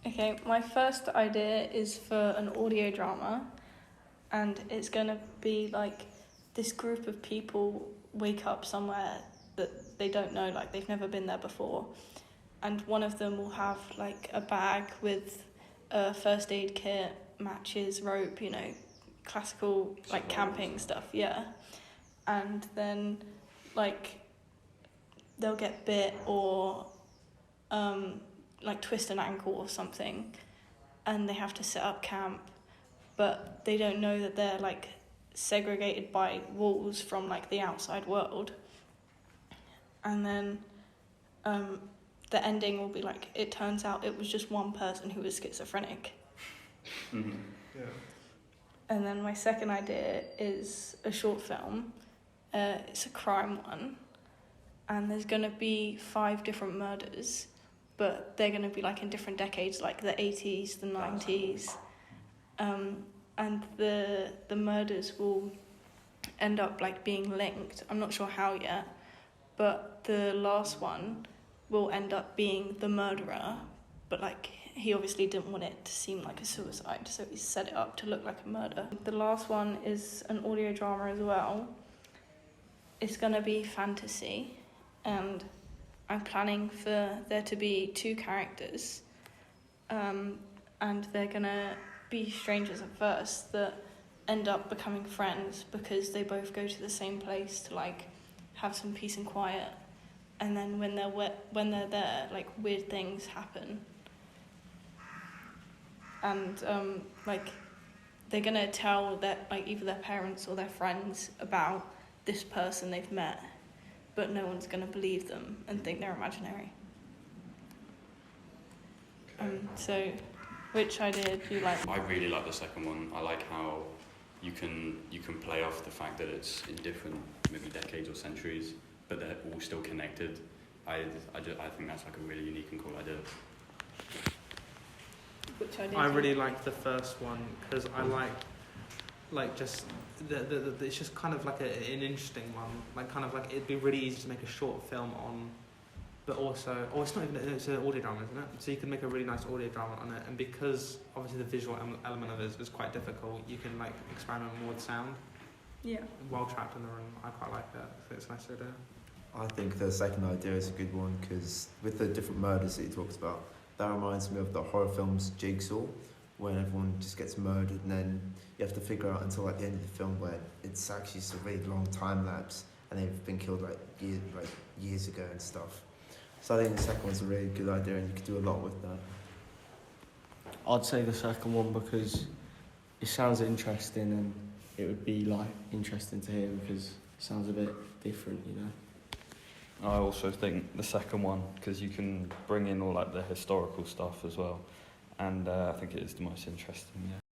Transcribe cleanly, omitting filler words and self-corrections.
Okay, my first idea is for an audio drama, and it's gonna be like this group of people wake up somewhere that they don't know, like they've never been there before, and one of them will have like a bag with a first aid kit, matches, rope, classical like camping stuff, yeah. And then like they'll get bit or like twist an ankle or something, and they have to set up camp, but they don't know that they're like segregated by walls from like the outside world. And then the ending will be like, it turns out it was just one person who was schizophrenic. Mm-hmm. Yeah. And then my second idea is a short film. It's a crime one, and there's gonna be 5 different murders, but they're gonna be like in different decades, like the 80s, the 90s, and the murders will end up like being linked. I'm not sure how yet, but the last one will end up being the murderer, but like he obviously didn't want it to seem like a suicide, so he set it up to look like a murder. The last one is an audio drama as well. It's gonna be fantasy, and I'm planning for there to be 2 characters, and they're gonna be strangers at first that end up becoming friends because they both go to the same place to like have some peace and quiet, and then when they're there, like weird things happen, and like they're gonna tell that like either their parents or their friends about this person they've met, but no one's gonna believe them and think they're imaginary. So which idea do you like? I really like the second one. I like how you can play off the fact that it's in different maybe decades or centuries, but they're all still connected. I think that's like a really unique and cool idea. Which idea? I really like the first one because I like just it's just kind of like an interesting one. Like kind of like it'd be really easy to make a short film on, but also, it's not even, it's an audio drama, isn't it? So you can make a really nice audio drama on it, and because obviously the visual element of it is quite difficult, you can like experiment more with sound. Yeah. While trapped in the room, I quite like that. I think it's a nice idea. I think the second idea is a good one because with the different murders that he talks about, that reminds me of the horror films Jigsaw, when everyone just gets murdered and then you have to figure out until like the end of the film where it's actually a really long time lapse and they've been killed like years ago and stuff. So I think the second one's a really good idea and you could do a lot with that. I'd say the second one because it sounds interesting and it would be like interesting to hear because it sounds a bit different, I also think the second one because you can bring in all like the historical stuff as well, and I think it is the most interesting. Yeah.